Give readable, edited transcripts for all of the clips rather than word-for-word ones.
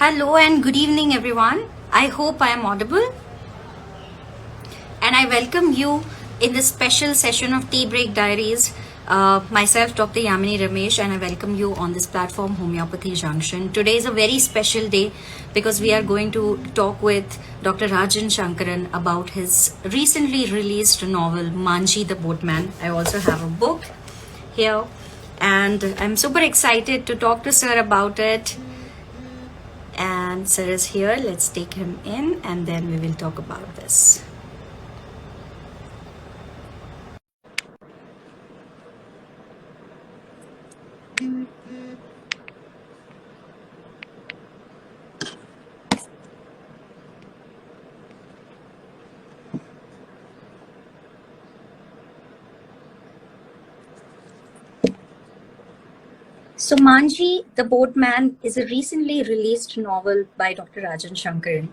Hello and good evening, everyone. I hope I am audible. And I welcome you in this special session of Tea Break Diaries. Myself, Dr. Yamini Ramesh, and I welcome you on this platform, Homeopathy Junction. Today is a very special day because we are going to talk with Dr. Rajan Sankaran about his recently released novel, MANJHI the Boatman. I also have a book here, and I'm super excited to talk to Sir about it. And Sir is here. Let's take him in and then we will talk about this. So, MANJHI the Boatman is a recently released novel by Dr. Rajan Sankaran.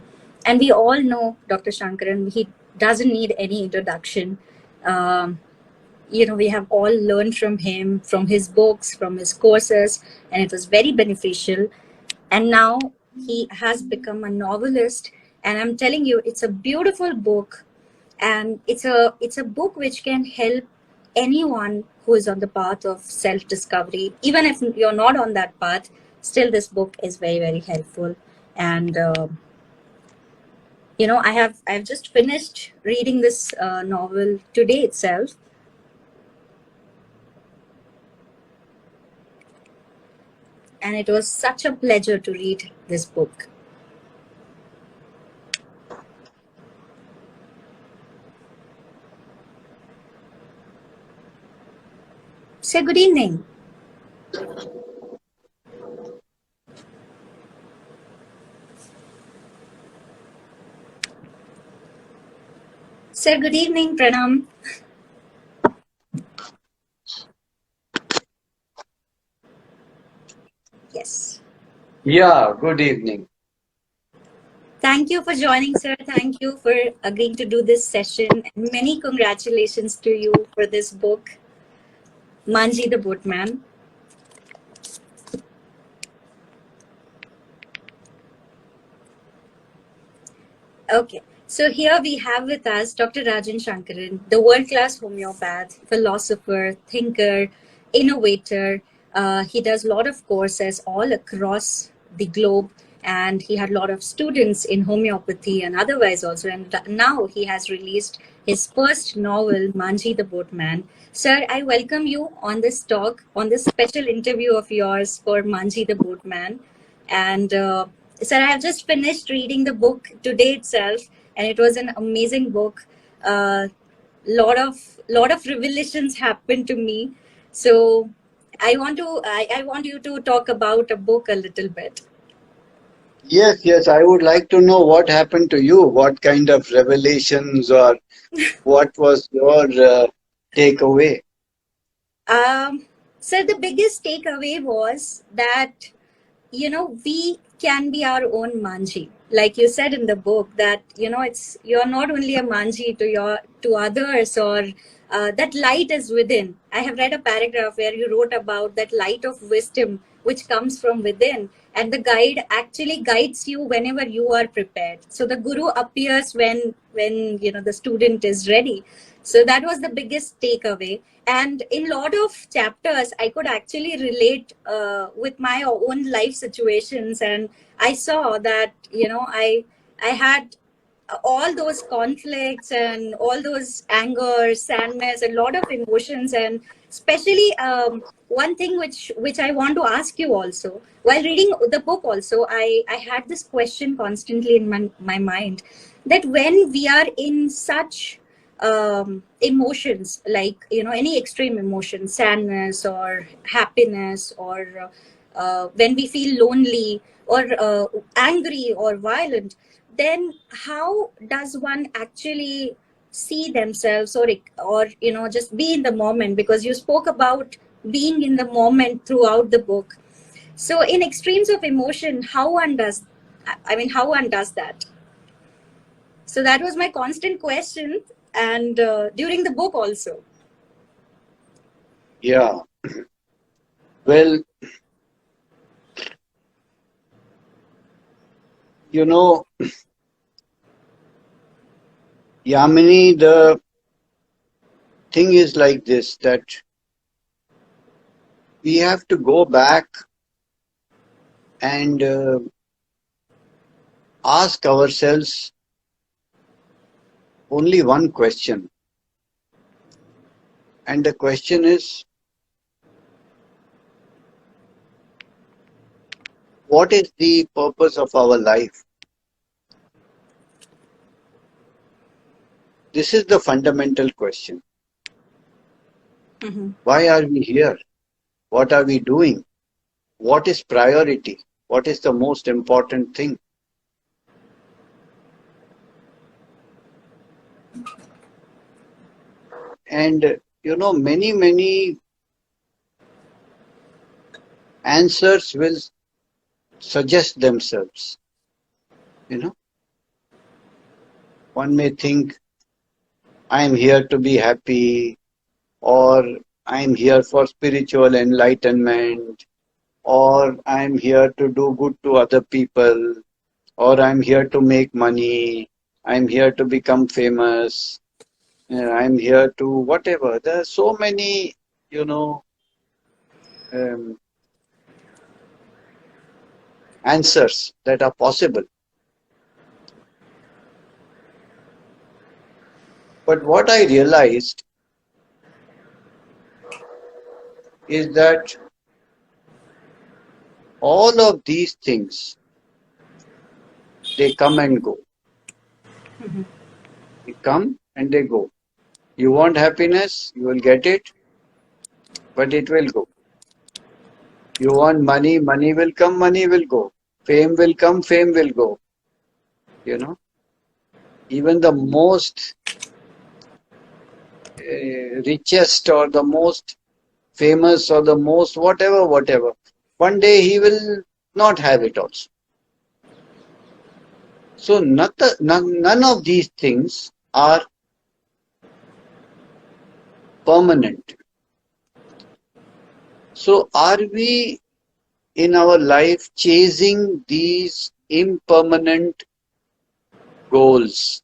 And we all know Dr. Sankaran, he doesn't need any introduction. We have all learned from him, from his books, from his courses, and it was very beneficial. And now he has become a novelist. And I'm telling you, it's a beautiful book. And it's a book which can help anyone who is on the path of self-discovery. Even if you're not on that path, still this book is very, very helpful. And I've just finished reading this novel today itself. And it was such a pleasure to read this book. Sir, good evening. Sir, good evening, Pranam. Yes. Yeah, good evening. Thank you for joining, sir. Thank you for agreeing to do this session. And many congratulations to you for this book, MANJHI the Boatman. Okay, so here we have with us Dr. Rajan Sankaran, the world-class homeopath, philosopher, thinker, innovator. He does a lot of courses all across the globe, and he had a lot of students in homeopathy and otherwise also. And now he has released his first novel, MANJHI the Boatman. Sir, I welcome you on this talk, on this special interview of yours for MANJHI the Boatman. And Sir, I have just finished reading the book today itself, and it was an amazing book. Lot of revelations happened to me. So I want you to talk about a book a little bit. Yes, I would like to know what happened to you. What kind of revelations or what was your takeaway? So the biggest takeaway was that we can be our own manji. Like you said in the book, that you're not only a manji to others, or that light is within. I have read a paragraph where you wrote about that light of wisdom which comes from within, and the guide actually guides you whenever you are prepared. So the guru appears when the student is ready. So that was the biggest takeaway. And in a lot of chapters, I could actually relate with my own life situations, and I saw that I had all those conflicts and all those anger, sadness, a lot of emotions. And especially one thing which I want to ask you also, while reading the book also, I had this question constantly in my mind, that when we are in such emotions, like any extreme emotion, sadness or happiness, or when we feel lonely or angry or violent, then how does one actually see themselves, or just be in the moment? Because you spoke about being in the moment throughout the book. So in extremes of emotion, how one does that? So that was my constant question, and during the book also. Yeah. Well, You know, Yamini, the thing is like this, that we have to go back and ask ourselves only one question. And the question is, what is the purpose of our life? This is the fundamental question. Mhm. Why are we here? What are we doing? What is priority? What is the most important thing? And many answers will suggest themselves. One may think, I am here to be happy, or I am here for spiritual enlightenment, or I am here to do good to other people, or I am here to make money, I am here to become famous, I'm here to whatever. There are so many, you know, um, answers that are possible. But what I realized is that all of these things, they come and go. They come and they go. You want happiness, you will get it, but it will go. You want money, money will come, money will go. Fame will come, fame will go. You know, even the most richest or the most famous or the most whatever. One day he will not have it also. So none of these things are permanent. So are we in our life chasing these impermanent goals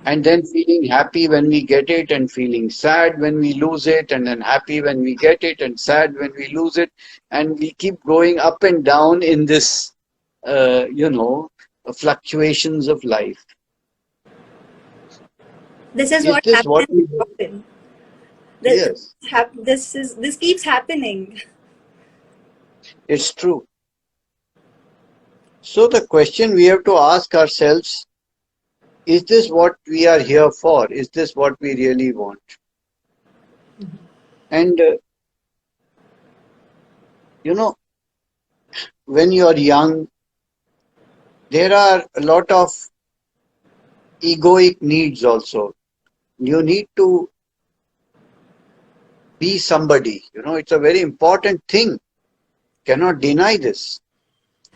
and then feeling happy when we get it and feeling sad when we lose it, and then happy when we get it and sad when we lose it, and we keep going up and down in this fluctuations of life? This is Is what this what happens we do? often. This, Yes, this keeps happening. it's true. So the question we have to ask ourselves, is this what we are here for? Is this what we really want? And you know, when you're young, there are a lot of egoic needs also. You need to be somebody. It's a very important thing. Cannot deny this.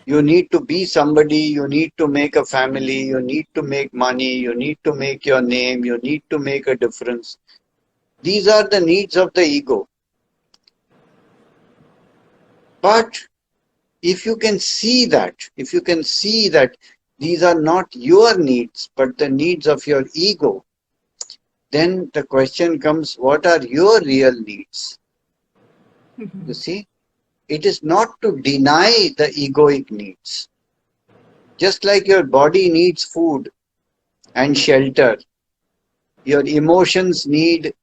You need to be somebody. You need to make a family. You need to make money. You need to make your name. You need to make a difference. These are the needs of the ego. But if you can see that these are not your needs, but the needs of your ego, then the question comes, what are your real needs? You see, it is not to deny the egoic needs. Just like your body needs food and shelter, your emotions need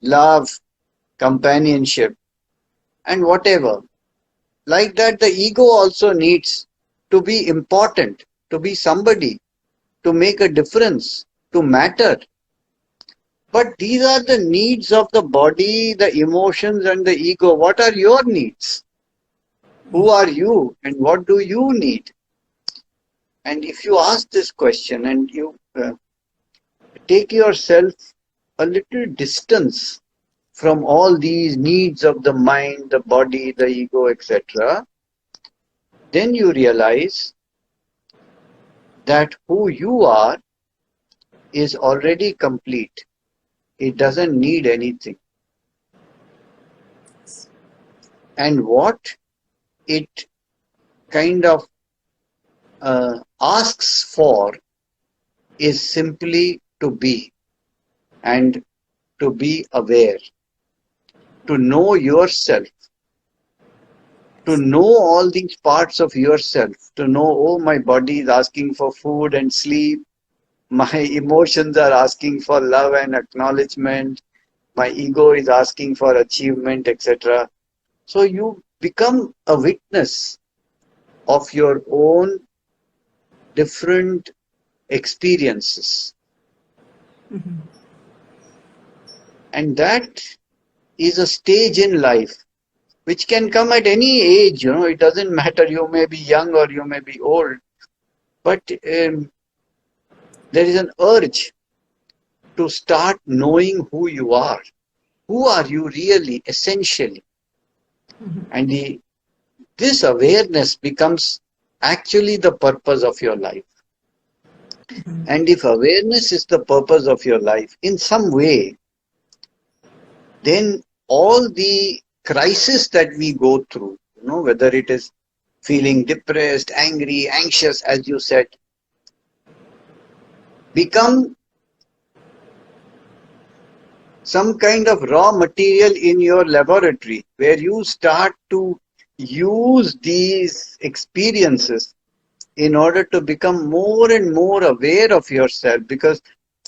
love, companionship, and whatever. Like that, the ego also needs to be important, to be somebody, to make a difference, to matter. But these are the needs of the body, the emotions, and the ego. What are your needs? Who are you and what do you need? And if you ask this question and you take yourself a little distance from all these needs of the mind, the body, the ego, etc., then you realize that who you are is already complete. It doesn't need anything. And what it kind of asks for is simply to be, and to be aware, to know yourself, to know all these parts of yourself, to know, oh, my body is asking for food and sleep, my emotions are asking for love and acknowledgement, my ego is asking for achievement, etc. So you become a witness of your own different experiences. Mhm. And that is a stage in life which can come at any age. It doesn't matter, you may be young or you may be old, but there is an urge to start knowing who you are. Who are you really, essentially? And this awareness becomes actually the purpose of your life. And if awareness is the purpose of your life in some way, then all the crisis that we go through, whether it is feeling depressed, angry, anxious, as you said, become some kind of raw material in your laboratory where you start to use these experiences in order to become more and more aware of yourself, because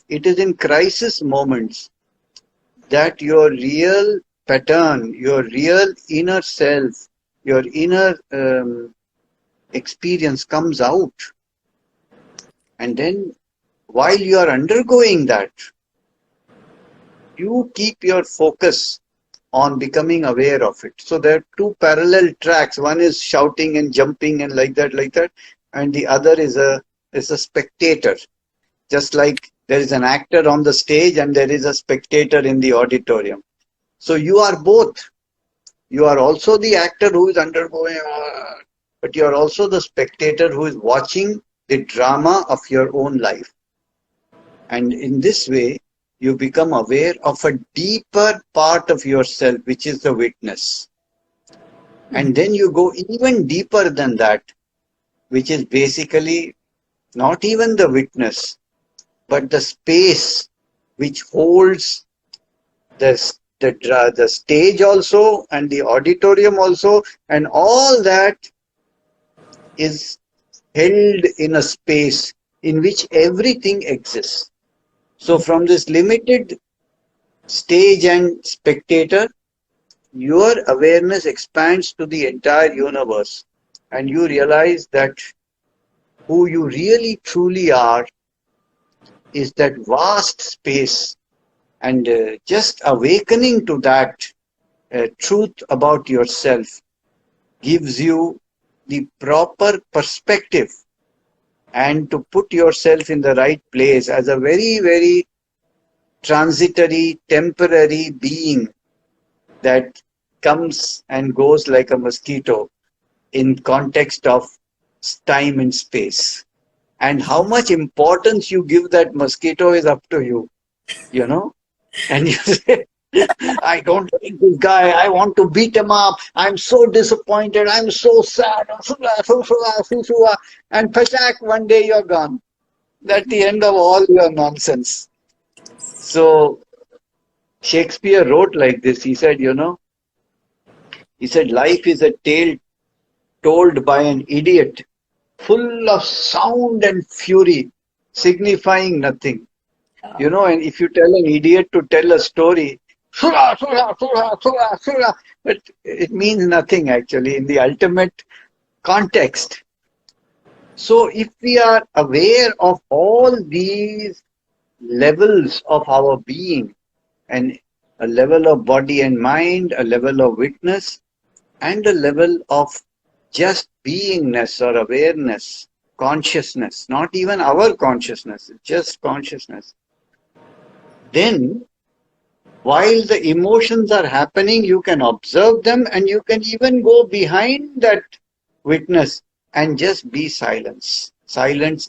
it is in crisis moments that your real pattern, your real inner self, your inner experience comes out. And then while you are undergoing that, you keep your focus on becoming aware of it. So there are two parallel tracks. One is shouting and jumping and like that, and the other is a spectator. Just like there is an actor on the stage and there is a spectator in the auditorium. So you are both. You are also the actor who is undergoing, but you are also the spectator who is watching the drama of your own life. And in this way, you become aware of a deeper part of yourself, which is the witness. And then you go even deeper than that, which is basically not even the witness, but the space which holds the stage also and the auditorium also, and all that is held in a space in which everything exists. So from this limited stage and spectator, your awareness expands to the entire universe, and you realize that who you really truly are is that vast space. And just awakening to that truth about yourself gives you the proper perspective, and to put yourself in the right place as a very, very transitory, temporary being that comes and goes like a mosquito in context of time and space. And how much importance you give that mosquito is up to you, And you say, I don't like this guy. I want to beat him up. I'm so disappointed. I'm so sad. And pashak, one day you're gone. That's the end of all your nonsense. So Shakespeare wrote like this. He said, life is a tale told by an idiot, full of sound and fury, signifying nothing. And if you tell an idiot to tell a story, but it means nothing actually in the ultimate context. So if we are aware of all these levels of our being, and a level of body and mind, a level of witness, and a level of just beingness or awareness, consciousness, not even our consciousness, just consciousness, then while the emotions are happening, you can observe them, and you can even go behind that witness and just be silence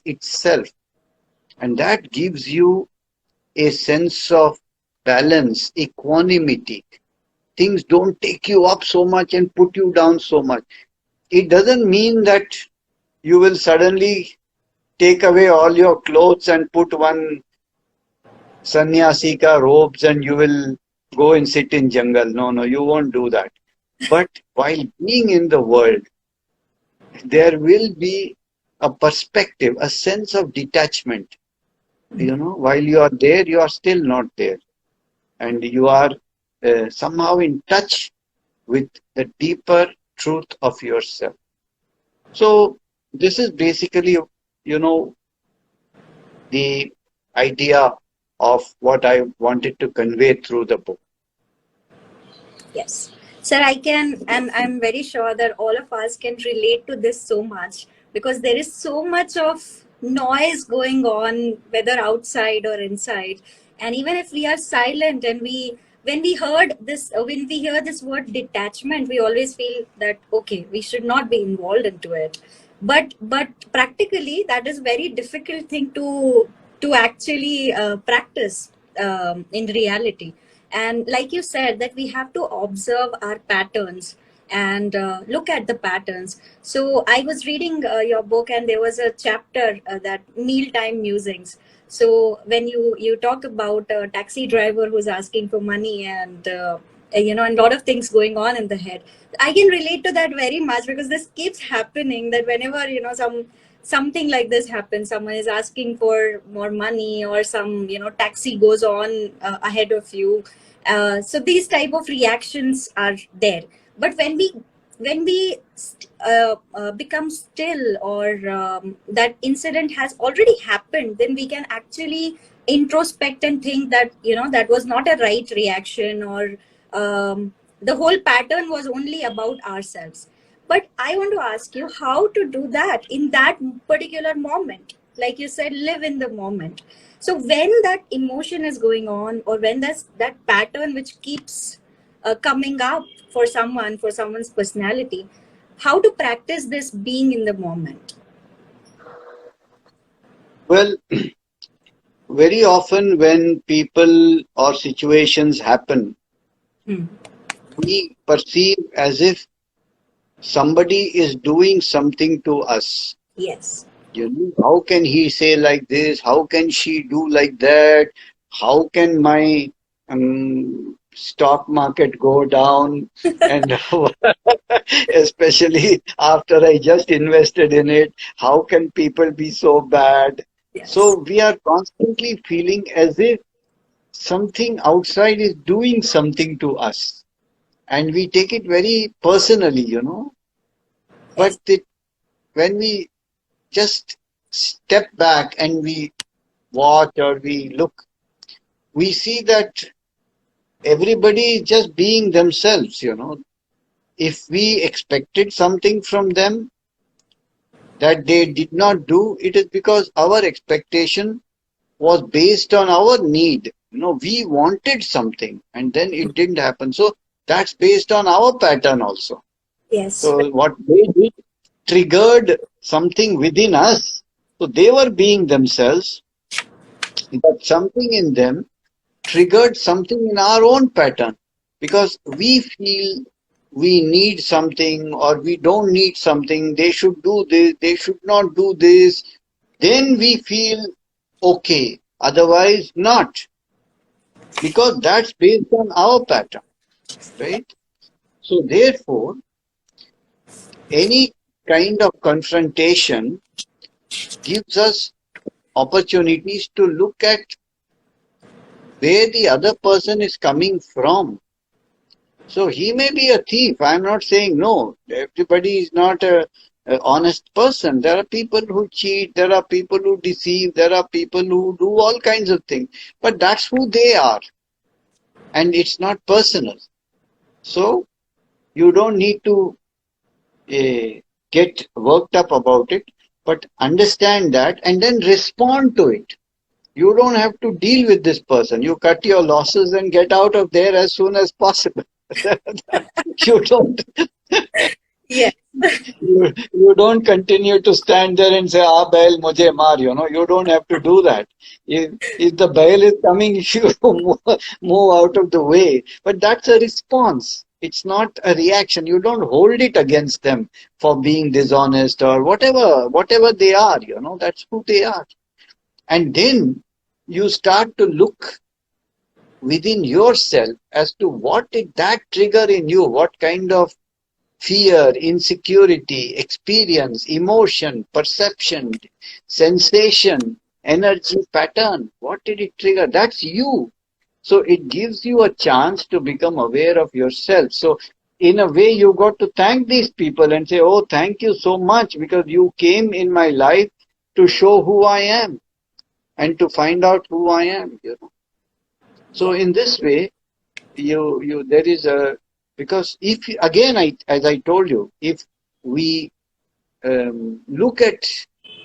itself. And that gives you a sense of balance, equanimity. Things don't take you up so much and put you down so much. It doesn't mean that you will suddenly take away all your clothes and put one sannyasi ka robes and you will go and sit in jungle. No, no, you won't do that. But while being in the world, there will be a perspective, a sense of detachment. While you are there, you are still not there. And you are somehow in touch with the deeper truth of yourself. So this is basically, the idea of what I wanted to convey through the book. Yes. Sir, I can, and I'm very sure that all of us can relate to this so much, because there is so much of noise going on, whether outside or inside. And even if we are silent and when we when we hear this word detachment, we always feel that, okay, we should not be involved into it. But practically, that is very difficult thing to actually practice in reality. And like you said, that we have to observe our patterns and look at the patterns. So I was reading your book, and there was a chapter that mealtime musings. So when you talk about a taxi driver who's asking for money, and and a lot of things going on in the head, I can relate to that very much, because this keeps happening, that whenever something like this happens, someone is asking for more money, or some taxi goes on ahead of you. So these type of reactions are there. But when we become still, or that incident has already happened, then we can actually introspect and think that that was not a right reaction, or the whole pattern was only about ourselves. But I want to ask you how to do that in that particular moment. Like you said, live in the moment. So when that emotion is going on, or when that's that pattern which keeps coming up for someone's personality, how to practice this being in the moment? Well, very often when people or situations happen, we perceive as if somebody is doing something to us. Yes. How can he say like this? How can she do like that? How can my stock market go down? And especially after I just invested in it, how can people be so bad? Yes. So we are constantly feeling as if something outside is doing something to us. And we take it very personally, But when we just step back and we watch or we look, we see that everybody is just being themselves, If we expected something from them that they did not do, it is because our expectation was based on our need. We wanted something and then it didn't happen. So that's based on our pattern also. Yes. So what they did triggered something within us. So they were being themselves, but something in them triggered something in our own pattern, because we feel we need something or we don't need something. They should do this, they should not do this. Then we feel okay, otherwise not, because that's based on our pattern, right? So therefore, any kind of confrontation gives us opportunities to look at where the other person is coming from. So he may be a thief. I'm not saying no. Everybody is not a honest person. There are people who cheat. There are people who deceive. There are people who do all kinds of things. But that's who they are. And it's not personal. So you don't need to get worked up about it, but understand that and then respond to it. You don't have to deal with this person. You cut your losses and get out of there as soon as possible. You don't. Yeah. You don't continue to stand there and say, "Ah, bail, mujhe maar." You don't have to do that. If the bail is coming, you move out of the way. But that's a response. It's not a reaction. You don't hold it against them for being dishonest or whatever they are, that's who they are. And then you start to look within yourself as to what did that trigger in you, what kind of fear, insecurity, experience, emotion, perception, sensation, energy pattern. What did it trigger? That's you. So it gives you a chance to become aware of yourself. So in a way, you got to thank these people and say, oh, thank you so much because you came in my life to show who I am and to find out who I am. So in this way, there is a, because if again, as I told you, if we look at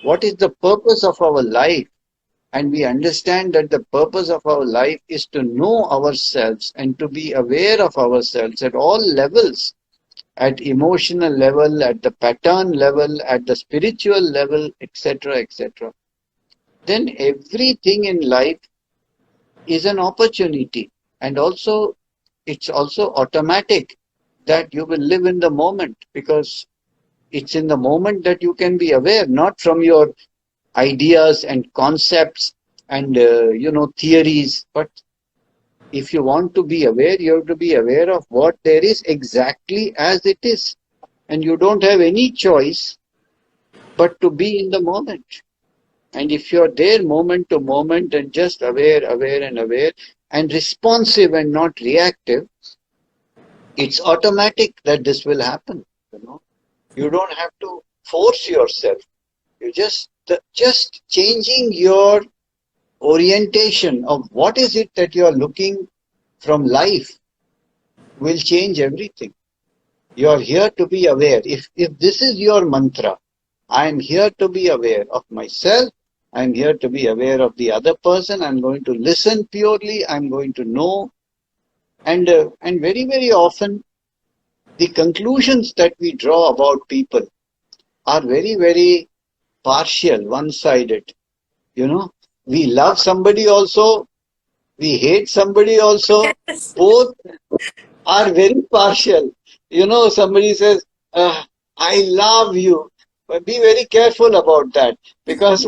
what is the purpose of our life, and we understand that the purpose of our life is to know ourselves and to be aware of ourselves at all levels, at emotional level, at the pattern level, at the spiritual level, etc., etc., then everything in life is an opportunity. And also, it's also automatic that you will live in the moment, because it's in the moment that you can be aware, not from your ideas and concepts and theories. But if you want to be aware, you have to be aware of what there is exactly as it is, and you don't have any choice but to be in the moment. And if you're there moment to moment and just aware and responsive and not reactive, it's automatic that this will happen. You don't have to force yourself. You just changing your orientation of what is it that you are looking from life will change everything. You are here to be aware. If this is your mantra, I am here to be aware of myself. I am here to be aware of the other person. I'm going to listen purely. I'm going to know. And very, very often, the conclusions that we draw about people are very, very partial, one-sided. We love somebody also, we hate somebody also. Yes. Both are very partial. Somebody says, I love you. But be very careful about that, because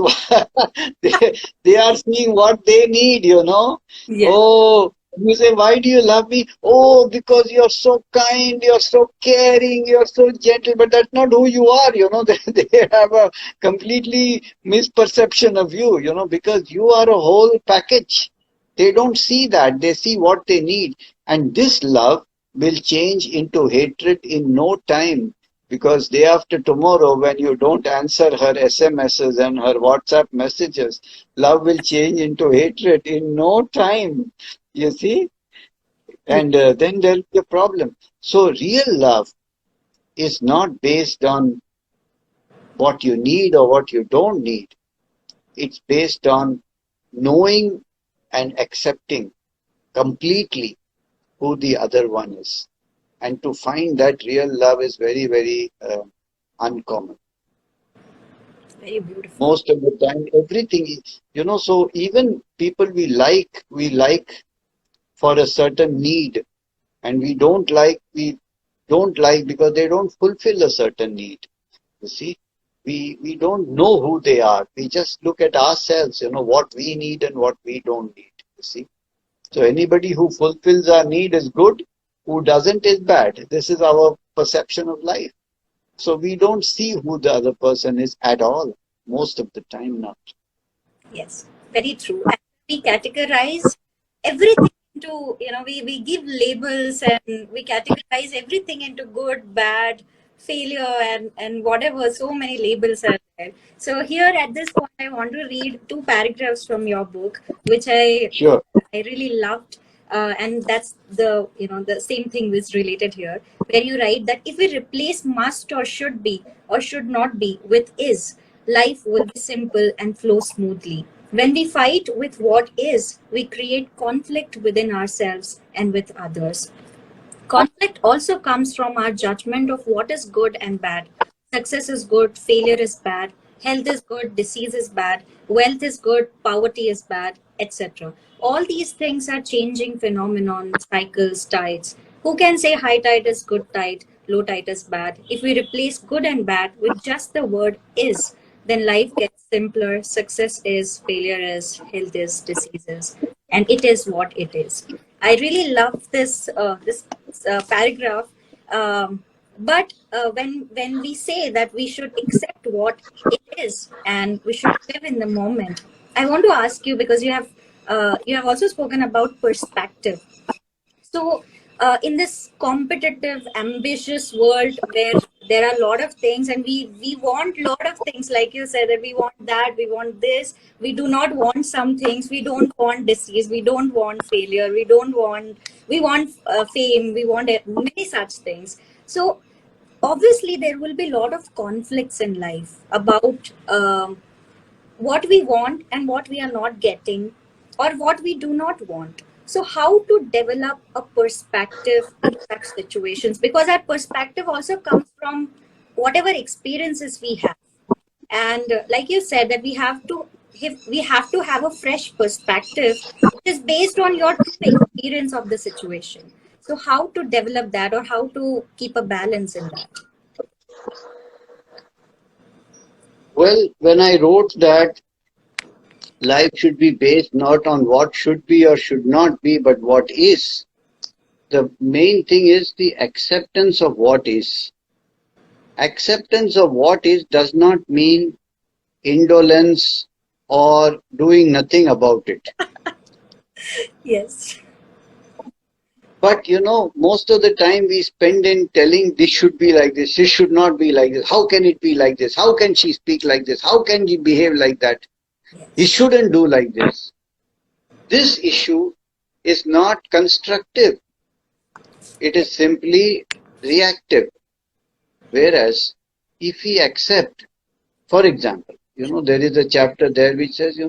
they are seeing what they need. Yes. Oh, you say, why do you love me? Oh, because you're so kind, you're so caring, you're so gentle. But that's not who you are. They have a completely misperception of you, because you are a whole package. They don't see that. They see what they need. And this love will change into hatred in no time. Because day after tomorrow, when you don't answer her SMSs and her WhatsApp messages, love will change into hatred in no time. You see? And then there'll be a problem. So real love is not based on what you need or what you don't need. It's based on knowing and accepting completely who the other one is. And to find that real love is very, very uncommon. Very beautiful. Most of the time, everything is, so even people we like for a certain need, and we don't like because they don't fulfill a certain need. You see, we don't know who they are. We just look at ourselves, what we need and what we don't need. You see, so anybody who fulfills our need is good. Who doesn't is bad. This is our perception of life. So we don't see who the other person is at all. Most of the time, not. Yes, very true. And we categorize everything into, we give labels and we categorize everything into good, bad, failure, and whatever. So many labels are there. So here at this point, I want to read two paragraphs from your book, which Sure. I really loved. And that's the same thing is related here, where you write that if we replace must or should be or should not be with is, life will be simple and flow smoothly. When we fight with what is, we create conflict within ourselves and with others. Conflict also comes from our judgment of what is good and bad. Success is good, failure is bad, health is good, disease is bad, wealth is good, poverty is bad, etc. All these things are changing phenomenon, cycles, tides. Who can say high tide is good tide, low tide is bad? If we replace good and bad with just the word is, then life gets simpler. Success is, failure is, health is, disease is, and it is what it is. I really love this paragraph. But when we say that we should accept what it is and we should live in the moment, I want to ask you, because you have also spoken about perspective. So, in this competitive, ambitious world where there are a lot of things, and we want a lot of things, like you said, that we want that, we want this, we do not want some things, we don't want disease, we don't want failure, we want fame, we want many such things. So, obviously, there will be a lot of conflicts in life about what we want and what we are not getting, or what we do not want. So how to develop a perspective in such situations, because that perspective also comes from whatever experiences we have. And like you said, that we have to have a fresh perspective which is based on your true experience of the situation. So how to develop that, or how to keep a balance in that? Well, when I wrote that life should be based not on what should be or should not be, but what is, the main thing is the acceptance of what is. Acceptance of what is does not mean indolence or doing nothing about it. Yes. But most of the time we spend in telling this should be like this should not be like this, how can it be like this, how can she speak like this, how can he behave like that, he shouldn't do like this. This issue is not constructive, it is simply reactive. Whereas if we accept, for example, there is a chapter there which says,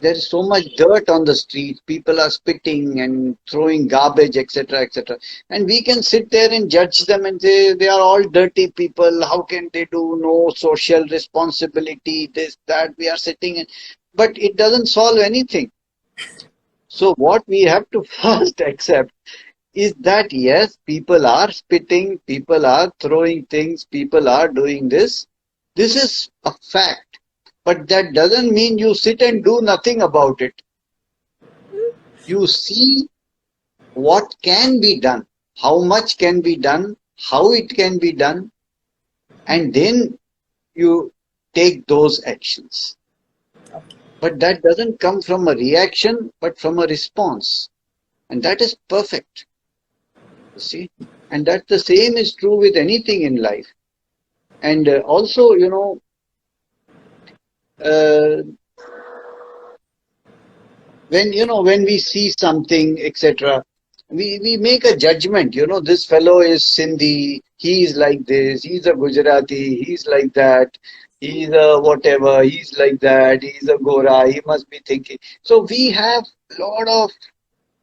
there is so much dirt on the street, people are spitting and throwing garbage, etc., etc. And we can sit there and judge them and say, they are all dirty people, how can they do no social responsibility, this, that, we are sitting in. But it doesn't solve anything. So what we have to first accept is that yes, people are spitting, people are throwing things, people are doing this. This is a fact. But that doesn't mean you sit and do nothing about it. You see what can be done, how much can be done, how it can be done, and then you take those actions. But that doesn't come from a reaction, but from a response. And that is perfect. You see? And that the same is true with anything in life. And also, when we see something, etc., we make a judgment. This fellow is Sindhi, he is like this, he's a Gujarati, he's like that, he's a whatever, he's like that, he's a Gora, he must be thinking. So we have a lot of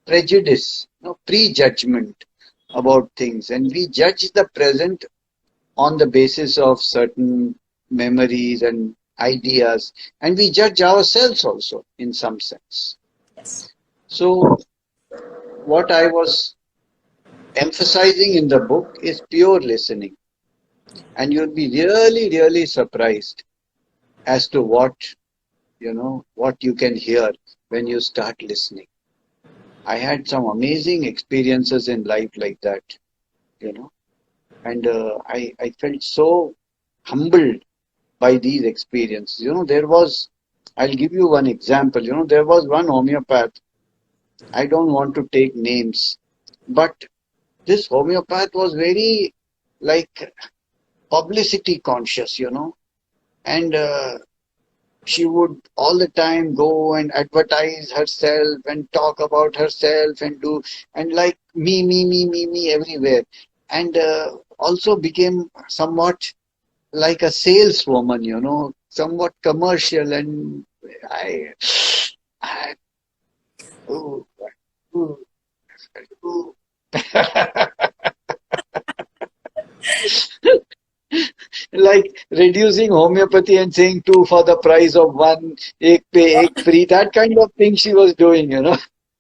prejudice, prejudgment about things, and we judge the present on the basis of certain memories and ideas, and we judge ourselves also in some sense. Yes. So what I was emphasizing in the book is pure listening, and you'll be really, really surprised as to what you can hear when you start listening. I had some amazing experiences in life like that, and I felt so humbled by these experiences. I'll give you one example. There was one homeopath. I don't want to take names, but this homeopath was very publicity conscious, and she would all the time go and advertise herself and talk about herself and like me everywhere, and also became somewhat like a saleswoman, somewhat commercial, and I ooh, ooh, ooh. Like reducing homeopathy and saying 2 for the price of 1, ek pe ek free, that kind of thing she was doing.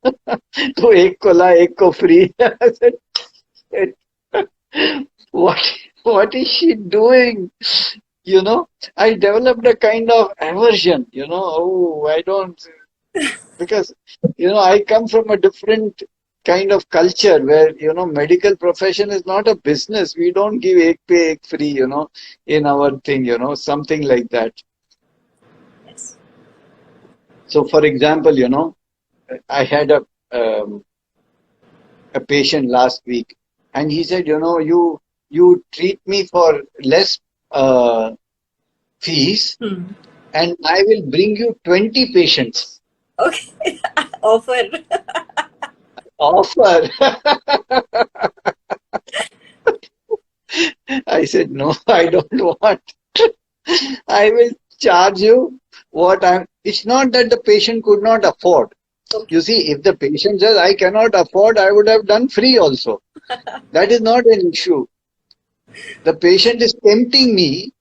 तो एक को ला एक को free. I said, what what is she doing? You know, I developed a kind of aversion, oh, I don't, because, I come from a different kind of culture where, medical profession is not a business. We don't give ek pay, ek free, in our thing, something like that. Yes. So, for example, I had a patient last week, and he said, you treat me for less fees, and I will bring you 20 patients. Okay. Offer. Offer. I said, no, I don't want. I will charge you what I'm. It's not that the patient could not afford. Okay. You see, if the patient says, I cannot afford, I would have done free also. That is not an issue. The patient is tempting me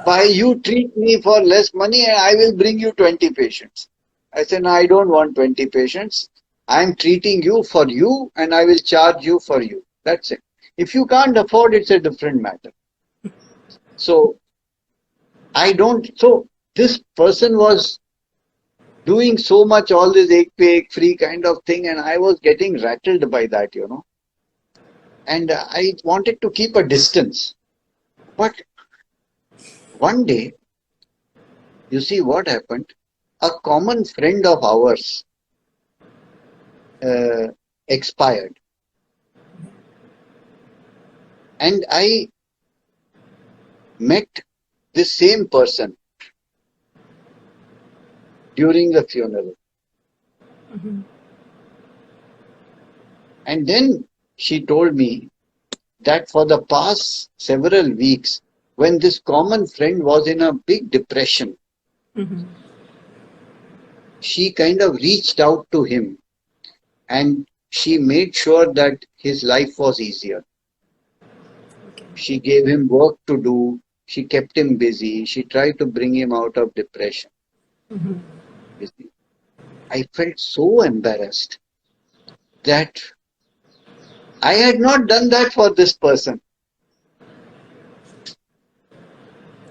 by you treat me for less money and I will bring you 20 patients. I said, no, I don't want 20 patients. I'm treating you for you and I will charge you for you. That's it. If you can't afford, it's a different matter. So, so this person was doing so much, all this ek pay, ek free kind of thing, and I was getting rattled by that, And I wanted to keep a distance. But one day, you see what happened? A common friend of ours expired. And I met this same person during the funeral. And then she told me that for the past several weeks, when this common friend was in a big depression, she kind of reached out to him and she made sure that his life was easier. Okay. She gave him work to do. She kept him busy. She tried to bring him out of depression. You see, I felt so embarrassed that I had not done that for this person.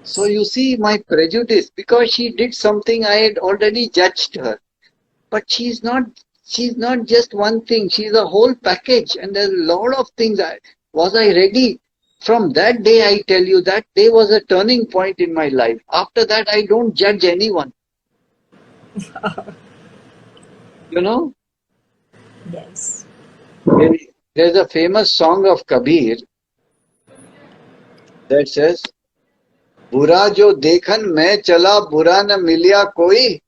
So you see my prejudice, because she did something, I had already judged her. But she's not just one thing, she's a whole package, and there's a lot of things. Was I ready? From that day, I tell you, that day was a turning point in my life. After that, I don't judge anyone. Yes. There's a famous song of Kabir that says, बुरा जो देखन मैं चला बुरा न मिलिया कोई,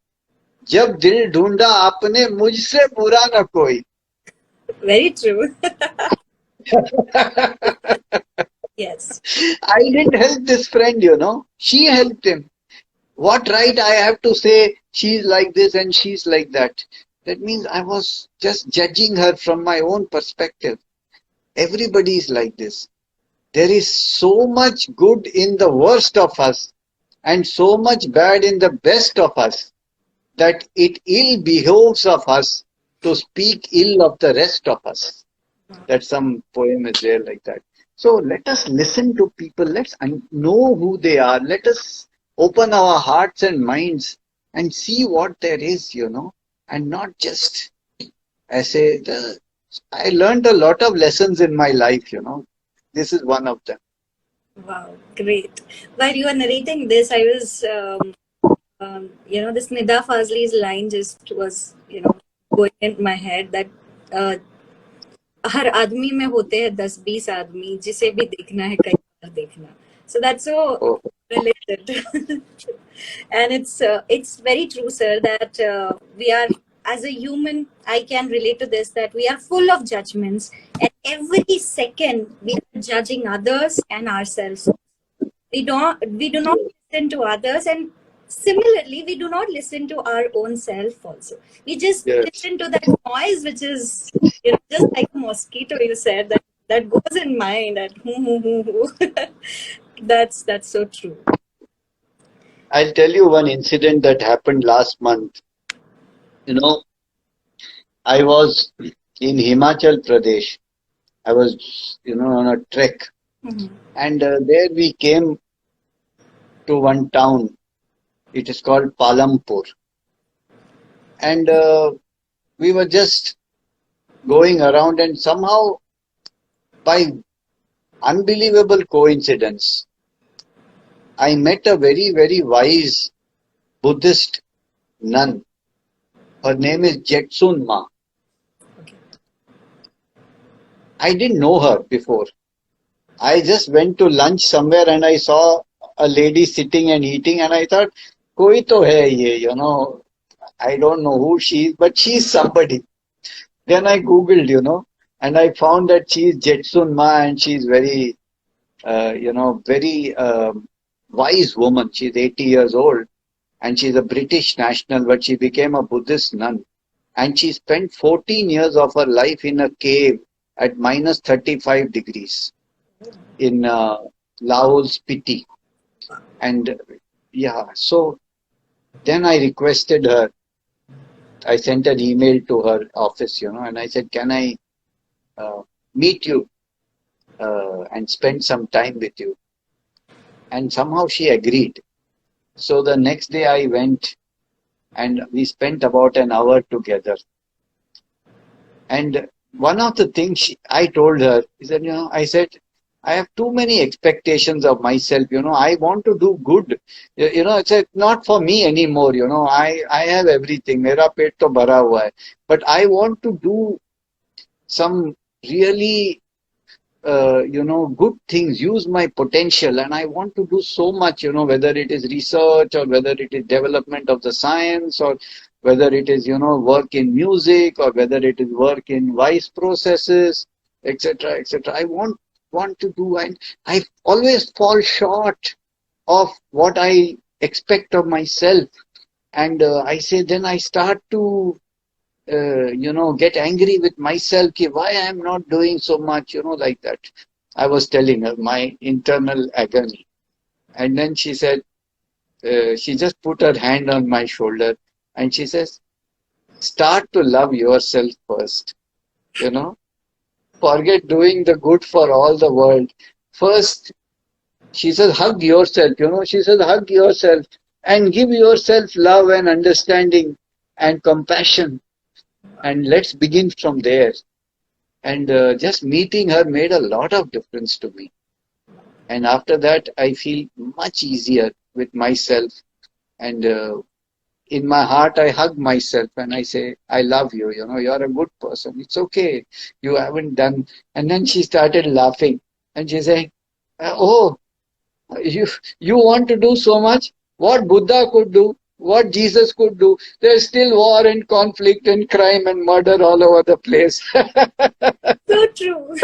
जब दिल ढूंढा आपने मुझसे बुरा न कोई. Very true. Yes. I didn't help this friend, She helped him. What right I have to say she's like this and she's like that? That means I was just judging her from my own perspective. Everybody is like this. There is so much good in the worst of us and so much bad in the best of us that it ill behoves of us to speak ill of the rest of us. That some poem is there like that. So let us listen to people. Let's know who they are. Let us open our hearts and minds and see what there is, and not just, I learned a lot of lessons in my life, This is one of them. Wow, great. While you were narrating this, I was, this Nida Fazli's line just was, going in my head that हर आदमी में होते हैं 10-20 आदमी जिसे भी देखना है कई बार देखना. So that's so related. And it's very true, sir, that we are, as a human, I can relate to this, that we are full of judgments, and every second we are judging others and ourselves. We do not listen to others, and similarly, we do not listen to our own self also. We just listen to that noise, which is, just like a mosquito, you said, that goes in mind, that that's so true. I'll tell you one incident that happened last month. I was in Himachal Pradesh. I was, on a trek. And there we came to one town. It is called Palampur. And we were just going around, and somehow, by unbelievable coincidence, I met a very, very wise Buddhist nun. Her name is Jetsun Ma. I didn't know her before. I just went to lunch somewhere and I saw a lady sitting and eating, and I thought, koi to hai ye, I don't know who she is, but she's somebody. Then I Googled, and I found that she's Jetsun Ma, and she's very, very wise woman. She's 80 years old, and she's a British national, but she became a Buddhist nun. And she spent 14 years of her life in a cave at minus 35 degrees in Laos, Spiti. And yeah, so then I requested her. I sent an email to her office, and I said, can I meet you and spend some time with you? And somehow she agreed. So the next day I went and we spent about an hour together. And one of the things I told her is that, I said, I have too many expectations of myself, I want to do good. It's not for me anymore, I have everything. Mera pet to bhara hua hai. But I want to do some really, good things, use my potential. And I want to do so much, whether it is research or whether it is development of the science or whether it is, work in music or whether it is work in wise processes, etc., etc. I want to do, and I always fall short of what I expect of myself. And I say, then I start to, get angry with myself, why I am not doing so much, like that. I was telling her my internal agony. And then she said, she just put her hand on my shoulder and she says, start to love yourself first, forget doing the good for all the world. First, she says, hug yourself, she says, hug yourself and give yourself love and understanding and compassion. And let's begin from there. And just meeting her made a lot of difference to me. And after that, I feel much easier with myself. And in my heart, I hug myself and I say, I love you, you're a good person. It's okay. You haven't done. And then she started laughing and she said, oh, you want to do so much? What Buddha could do, what Jesus could do. There's still war and conflict and crime and murder all over the place. So true.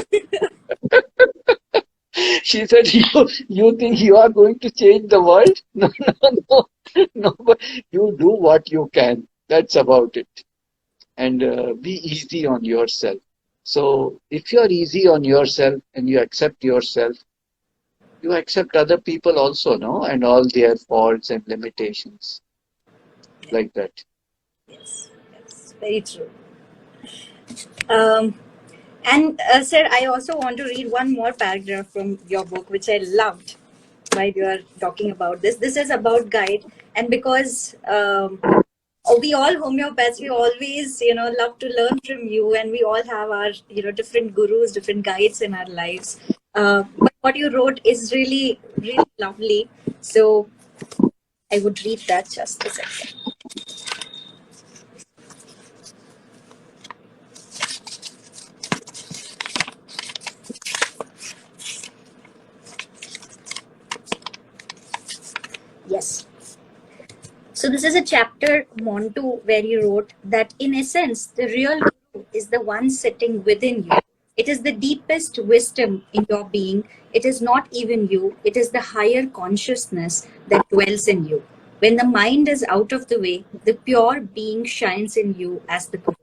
She said, you think you are going to change the world? No, but you do what you can. That's about it. And be easy on yourself. So if you're easy on yourself and you accept yourself, you accept other people also, no? And all their faults and limitations. Like that. Yes, very true. And sir, I also want to read one more paragraph from your book, which I loved while you are talking about this. This is about guide, and because we all homeopaths, we always, love to learn from you, and we all have our, different gurus, different guides in our lives. But what you wrote is really, really lovely. So I would read that just a second. Yes. So this is a chapter, Montu, where you wrote that in essence, the real guru is the one sitting within you. It is the deepest wisdom in your being. It is not even you. It is the higher consciousness that dwells in you. When the mind is out of the way, the pure being shines in you as the guru.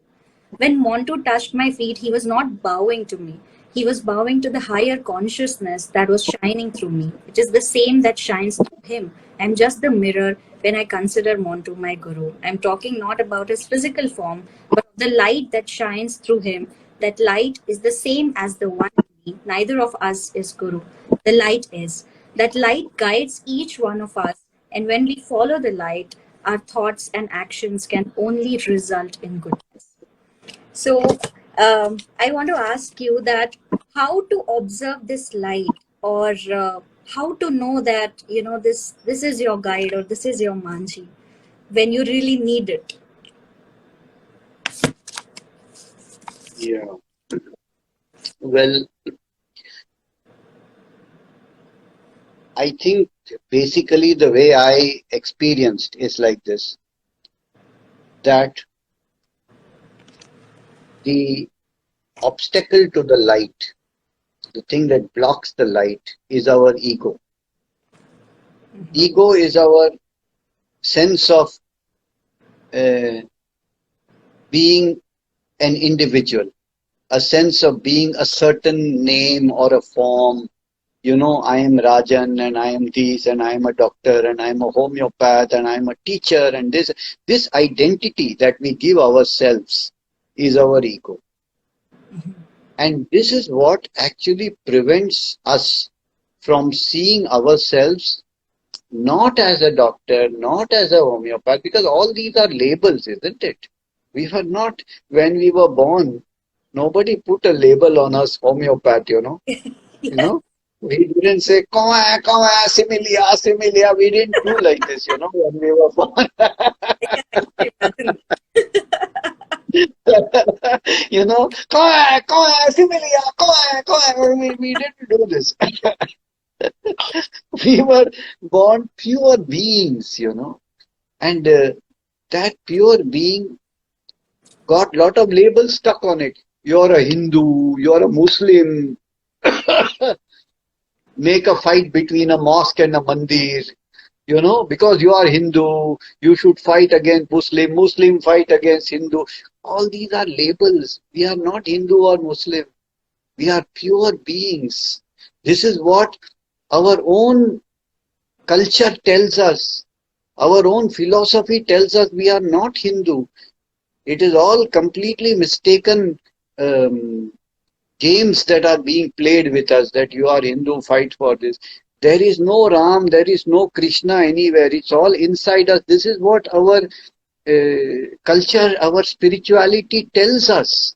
When Montu touched my feet, he was not bowing to me. He was bowing to the higher consciousness that was shining through me. It is the same that shines through him. I'm just the mirror when I consider Montu my guru. I'm talking not about his physical form, but the light that shines through him. That light is the same as the one in me. Neither of us is guru. The light is. That light guides each one of us. And when we follow the light, our thoughts and actions can only result in goodness. So I want to ask you that how to observe this light, or how to know that this is your guide or this is your manji when you really need it. Yeah. Well, I think basically the way I experienced is like this, that the obstacle to the light, the thing that blocks the light, is our ego. Ego is our sense of being an individual, a sense of being a certain name or a form. You know, I am Rajan and I am this and I am a doctor and I am a homeopath and I am a teacher, and this identity that we give ourselves is our ego. And this is what actually prevents us from seeing ourselves not as a doctor, not as a homeopath, because all these are labels, isn't it? We were not, when we were born, nobody put a label on us, homeopath, you know. Yes. You know, we didn't say, similia, similia. We didn't do like this, you know, when we were born. You know, similia, we didn't do this. We were born pure beings, you know, and that pure being got lot of labels stuck on it. You're a Hindu, you're a Muslim. Make a fight between a mosque and a mandir, you know, because you are Hindu, you should fight against Muslim, Muslim fight against Hindu. All these are labels. We are not Hindu or Muslim. We are pure beings. This is what our own culture tells us. Our own philosophy tells us we are not Hindu. It is all completely mistaken games that are being played with us, that you are Hindu, fight for this. There is no Ram, there is no Krishna anywhere. It's all inside us. This is what our culture, our spirituality tells us.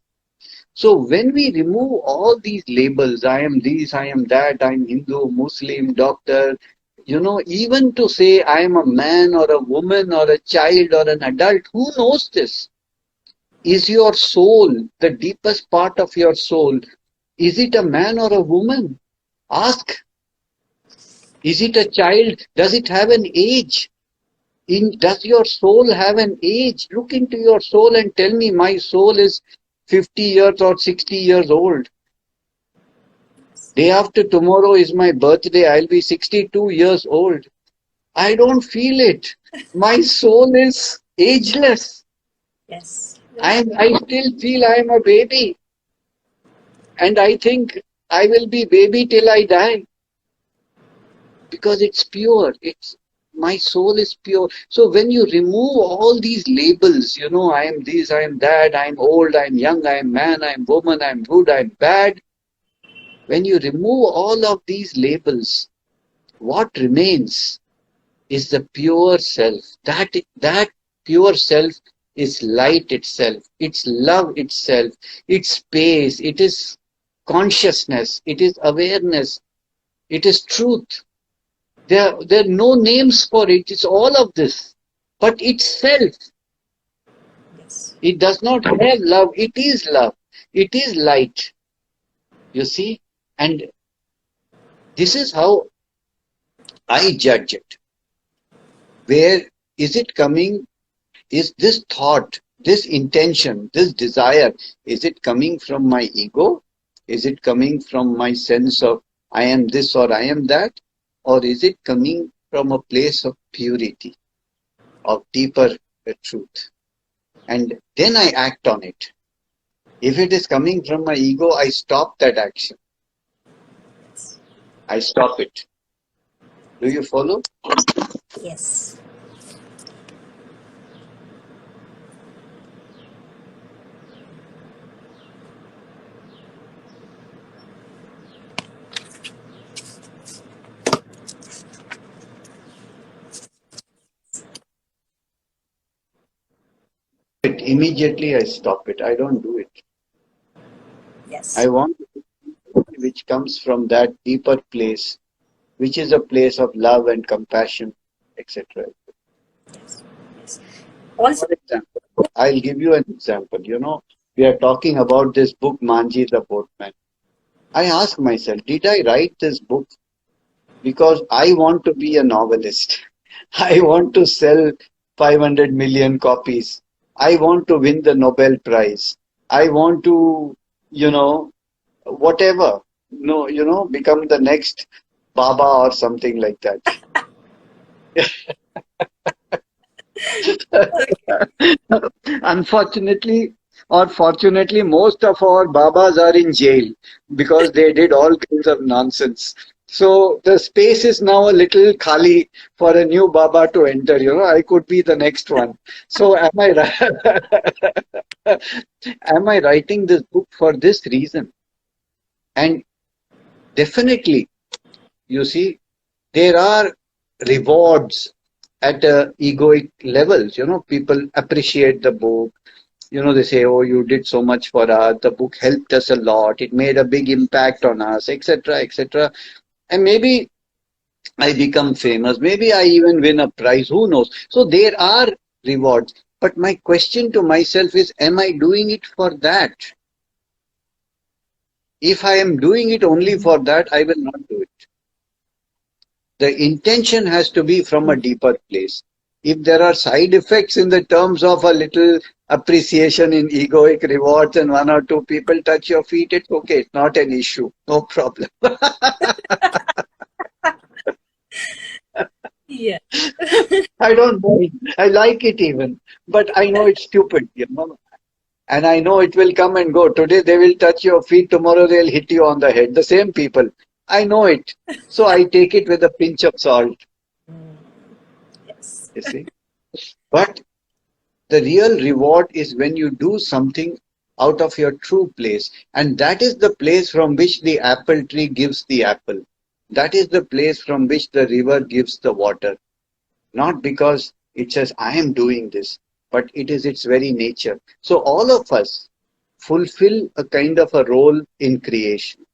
So when we remove all these labels, I am this, I am that, I am Hindu, Muslim, doctor, you know, even to say I am a man or a woman or a child or an adult, who knows this? Is your soul, the deepest part of your soul, is it a man or a woman? Ask. Is it a child? Does it have an age? Does your soul have an age? Look into your soul and tell me, my soul is 50 years or 60 years old. Day after tomorrow is my birthday. I'll be 62 years old. I don't feel it. My soul is ageless. Yes. I still feel I am a baby. And I think I will be baby till I die. Because it's pure. My soul is pure. So when you remove all these labels, you know, I am this, I am that, I am old, I am young, I am man, I am woman, I am good, I am bad. When you remove all of these labels, what remains is the pure self. That pure self is light itself. It's love itself. It's space. It is consciousness. It is awareness. It is truth. There are no names for it. It's all of this. But it's self. Yes. It does not have love. It is love. It is light. You see? And this is how I judge it. Where is it coming? Is this thought, this intention, this desire, is it coming from my ego? Is it coming from my sense of I am this or I am that? Or is it coming from a place of purity, of deeper truth? And then I act on it. If it is coming from my ego, I stop that action. I stop it. Do you follow? Yes. Immediately I stop it. I don't do it. Yes. I want which comes from that deeper place, which is a place of love and compassion, etc. Yes. Yes. Also, For example, I'll give you an example. We are talking about this book, 𝐬𝐻𝐻𝐻 the Boatman. I ask myself, did I write this book because I want to be a novelist? I want to sell 500 million copies. I want to win the Nobel Prize. I want to, whatever, become the next Baba or something like that. Unfortunately or fortunately, most of our Babas are in jail because they did all kinds of nonsense. So the space is now a little khali for a new Baba to enter. I could be the next one. So am I writing this book for this reason? And definitely, you see, there are rewards at egoic levels. People appreciate the book. They say, oh, you did so much for us. The book helped us a lot. It made a big impact on us, etc., etc. And maybe I become famous. Maybe I even win a prize. Who knows? So there are rewards. But my question to myself is, am I doing it for that? If I am doing it only for that, I will not do it. The intention has to be from a deeper place. If there are side effects in the terms of a little appreciation in egoic rewards and one or two people touch your feet, it's okay. It's not an issue. No problem. yeah. I don't mind. I like it even. But I know it's stupid, And I know it will come and go. Today they will touch your feet. Tomorrow they'll hit you on the head. The same people. I know it. So I take it with a pinch of salt. Yes. You see. But the real reward is when you do something out of your true place. And that is the place from which the apple tree gives the apple. That is the place from which the river gives the water. Not because it says, I am doing this, but it is its very nature. So all of us fulfill a kind of a role in creation.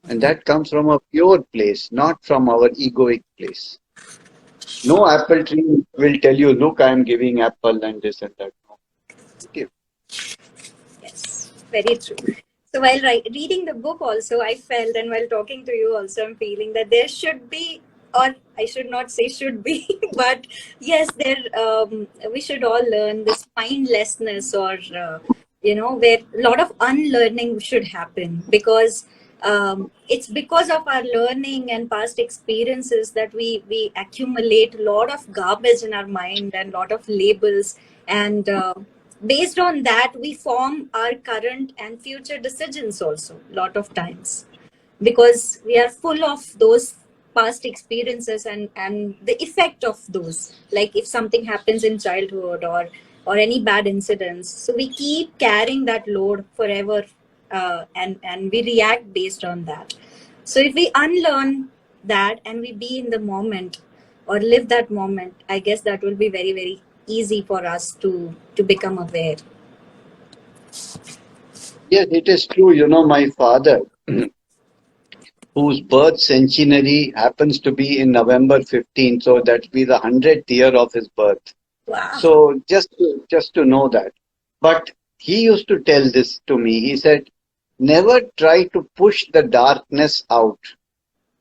And that comes from a pure place, not from our egoic place. No apple tree will tell you, look, I am giving apple and this and that. No. Okay. Yes. Very true. So while reading the book also, I felt, and while talking to you also, I'm feeling that there should be, or I should not say should be, but yes, we should all learn this mindlessness, or where a lot of unlearning should happen, because it's because of our learning and past experiences that we accumulate a lot of garbage in our mind and a lot of labels, and based on that we form our current and future decisions also a lot of times, because we are full of those past experiences and the effect of those, like if something happens in childhood or any bad incidents, so we keep carrying that load forever, and we react based on that. So if we unlearn that and we be in the moment or live that moment, I guess that will be very, very easy for us to become aware. Yes, it is true. My father, whose birth centenary happens to be in November 15th, so that be the 100th year of his birth. Wow. So just to know that. But he used to tell this to me. He said, never try to push the darkness out.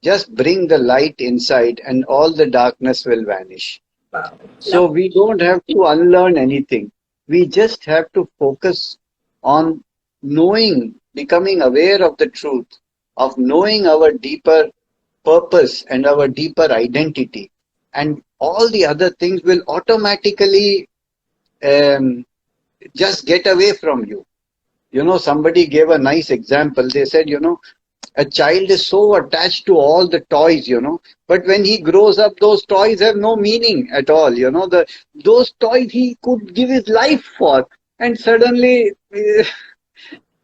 Just bring the light inside and all the darkness will vanish. Wow. So we don't have to unlearn anything. We just have to focus on knowing, becoming aware of the truth, of knowing our deeper purpose and our deeper identity. And all the other things will automatically just get away from you. You know, somebody gave a nice example. They said, you know, a child is so attached to all the toys, you know, but when he grows up, those toys have no meaning at all. You know, those toys he could give his life for, and suddenly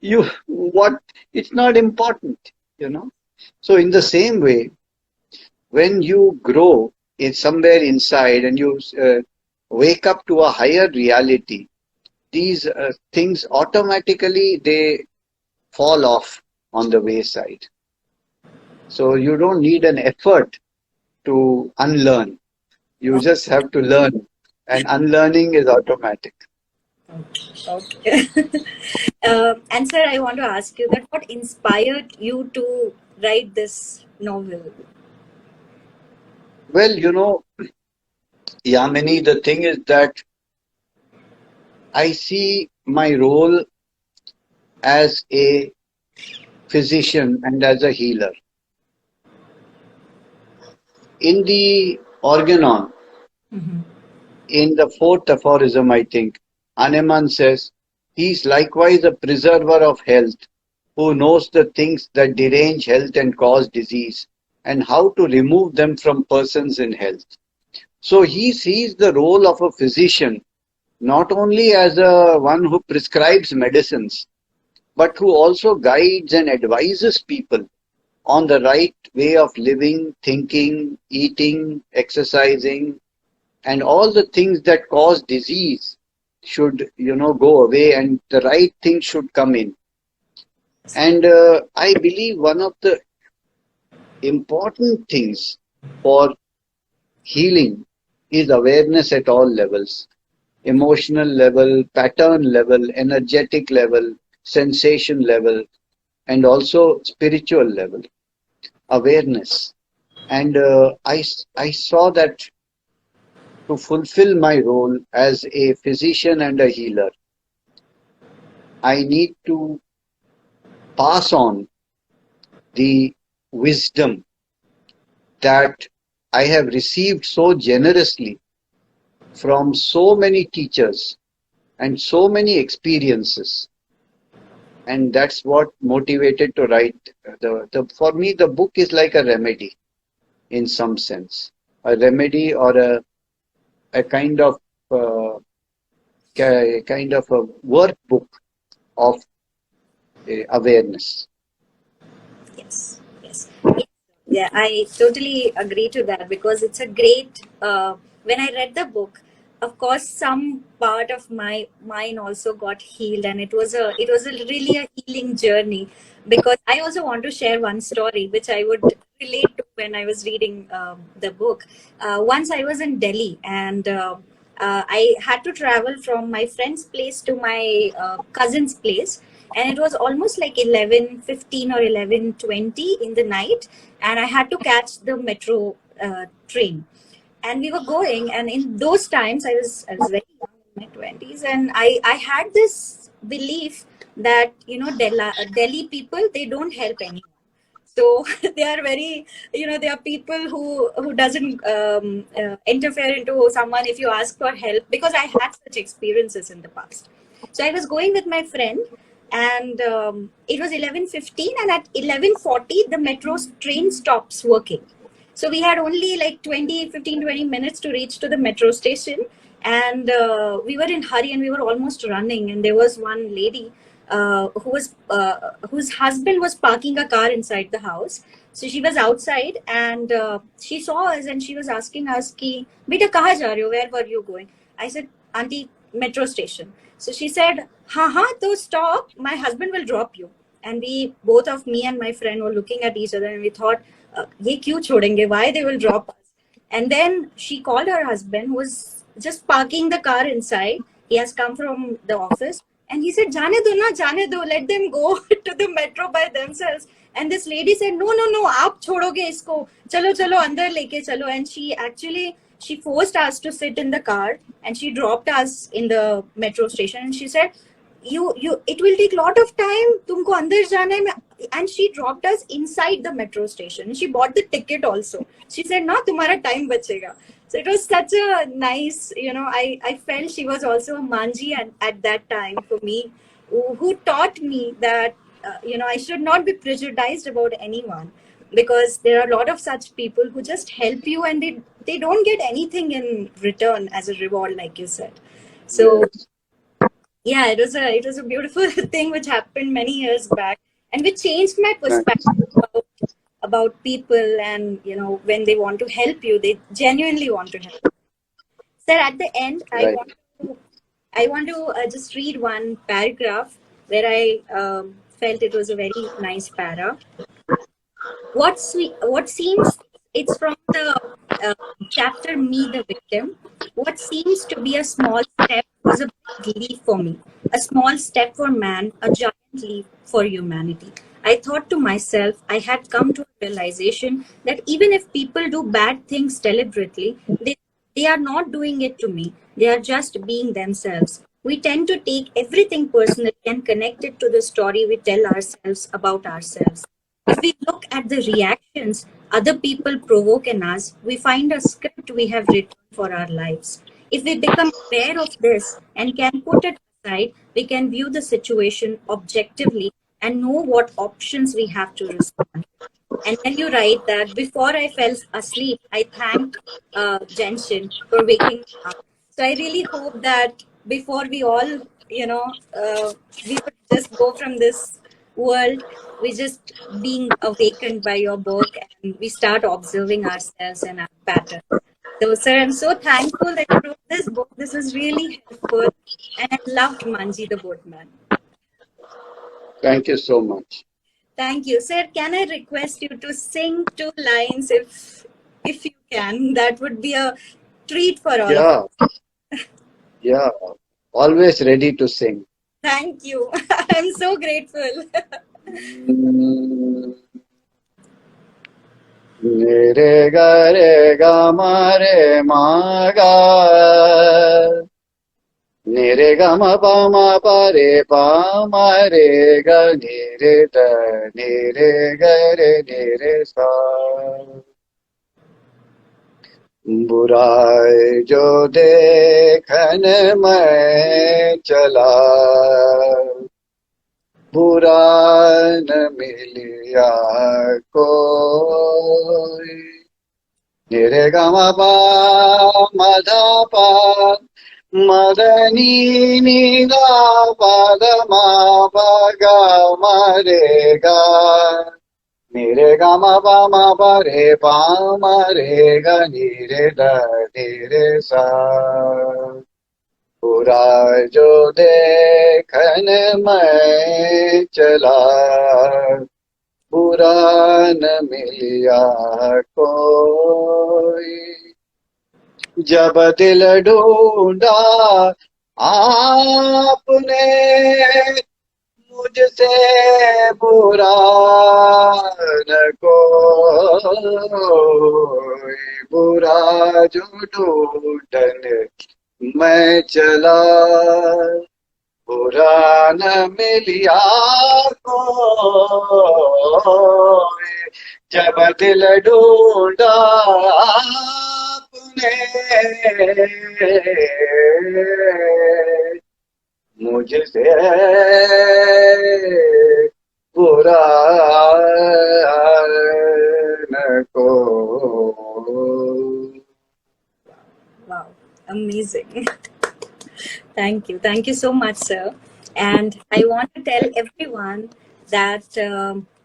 you what it's not important, you know. So in the same way, when you grow in somewhere inside and you wake up to a higher reality, these things automatically they fall off on the wayside. So you don't need an effort to unlearn. You just have to learn, and unlearning is automatic. Okay. And sir, I want to ask you that what inspired you to write this novel? Well, you know, Yamini, the thing is that I see my role as a physician and as a healer. In the Organon, in the fourth aphorism, I think, Hahnemann says, he is likewise a preserver of health, who knows the things that derange health and cause disease, and how to remove them from persons in health. So he sees the role of a physician not only as a one who prescribes medicines, but who also guides and advises people on the right way of living, thinking, eating, exercising, and all the things that cause disease should, you know, go away and the right things should come in. And I believe one of the important things for healing is awareness at all levels. Emotional level, pattern level, energetic level, sensation level, and also spiritual level. Awareness. And I saw that to fulfill my role as a physician and a healer, I need to pass on the wisdom that I have received so generously from so many teachers and so many experiences. And that's what motivated to write. For me, the book is like a remedy in some sense. A remedy or a kind of a workbook of awareness. Yes, yes. Yeah, I totally agree to that because it's a great. When I read the book, of course, some part of my mind also got healed, and it was a really a healing journey. Because I also want to share one story which I would relate to when I was reading the book. Once I was in Delhi, and I had to travel from my friend's place to my cousin's place, and it was almost like 11:15 or 11:20 in the night, and I had to catch the metro train, and we were going, and in those times I was very young in my 20s, and I had this belief that Delhi people, they don't help anyone. So they are very, they are people who doesn't interfere into someone if you ask for help, because I had such experiences in the past. So I was going with my friend, and it was 11:15, and at 11:40 the metro train stops working. So we had only like 20 minutes to reach to the metro station, and we were in hurry and we were almost running, and there was one lady whose husband was parking a car inside the house. So she was outside, and she saw us, and she was asking us ki beta kahan ja rahe ho, where were you going? I said, auntie, metro station. So she said, ha, to stop, my husband will drop you. And we, both of me and my friend, were looking at each other, and we thought, ye kyun chhodenge, why they will drop us? And then she called her husband, who was just parking the car inside. He has come from the office, and he said, Jane do na, jane do, let them go to the metro by themselves. And this lady said, no, aap chodoge isko, chalo, andar leke chalo. And she forced us to sit in the car, and she dropped us in the metro station, and she said, you it will take lot of time, tumko andar jana hai. And she dropped us inside the metro station. She bought the ticket also. She said, no, tumhara time bachega. So it was such a nice, I felt she was also a manji at that time for me, who taught me that I should not be prejudiced about anyone, because there are a lot of such people who just help you and they don't get anything in return as a reward, like you said. So Yes, yeah, it was a beautiful thing which happened many years back, and which changed my thanks. perspective about people. And when they want to help you, they genuinely want to help. Sir, at the end, I Right. want to just read one paragraph where I felt it was a very nice para. What seems, it's from the uh, chapter "Me the Victim." What seems to be a small step was a big leap for me. A small step for man, a giant leap for humanity. I thought to myself, I had come to a realization that even if people do bad things deliberately, they are not doing it to me. They are just being themselves. We tend to take everything personally and connect it to the story we tell ourselves about ourselves. If we look at the reactions other people provoke in us, we find a script we have written for our lives. If we become aware of this and can put it aside, we can view the situation objectively and know what options we have to respond. And then you write that before I fell asleep, I thanked Genshin for waking me up. So I really hope that before we all, we would just go from this world, we just being awakened by your book, and we start observing ourselves and our patterns. So, sir, I'm so thankful that you wrote this book. This is really helpful, and I loved Manji the Boatman. Thank you so much. Thank you. Sir, can I request you to sing two lines if you can? That would be a treat for all of us. Yeah, yeah. Always ready to sing. Thank you. I'm so grateful. Mm, Nere ga re ga ma re ma ga. Nere ga ma pa ma re ga nere da nere ga re nere sa. बुराई जो देखन में चला बुरा न मिलिया कोई निरे गमा पा मधा पा मदनी नीदा पद मा पगा मरेगा निरे गमा पा मा पा रे पा मा रे गा निरे द निरे सा बुरा जो देखन में चला बुरा न मिलिया कोई जब दिल ढूंढा आपने मुझसे बुरा न कोई बुरा जो ढूंढने मैं चला बुरा न मिलिया कोई जब दिल ढूंढा आपने मुझसे बुरा न को Wow, amazing. Thank you. Thank you so much, sir. And I want to tell everyone that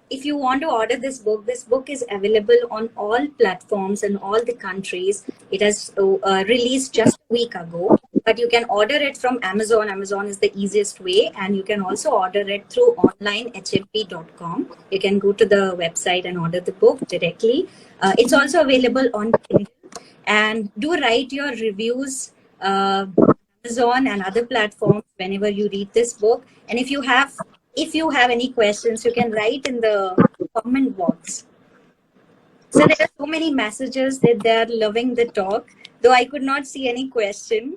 if you want to order this book is available on all platforms in all the countries. It has released just a week ago, but you can order it from Amazon. Amazon is the easiest way. And you can also order it through online hmp.com. You can go to the website and order the book directly. It's also available on Kindle. And do write your reviews. Amazon and other platforms whenever you read this book. And if you have any questions, you can write in the comment box. So there are so many messages that they are loving the talk, though I could not see any question.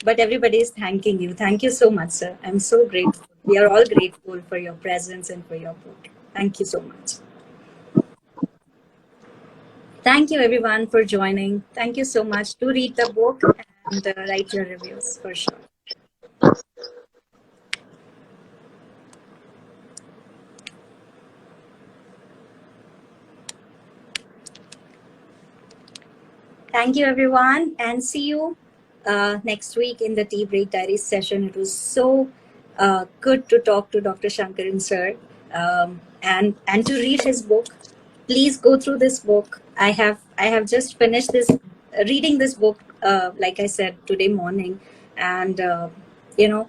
But everybody is thanking you. Thank you so much, sir. I'm so grateful. We are all grateful for your presence and for your book. Thank you so much. Thank you everyone for joining. Thank you so much. Do read the book and write your reviews for sure. Thank you, everyone, and see you next week in the Tea Break Diaries session. It was so good to talk to Dr. Sankaran sir, and to read his book. Please go through this book. I have just finished this reading this book, like I said, today morning, and you know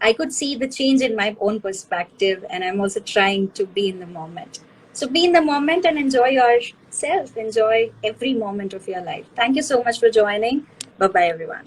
I could see the change in my own perspective, and I'm also trying to be in the moment. So be in the moment and enjoy yourself. Enjoy every moment of your life. Thank you so much for joining. Bye bye, everyone.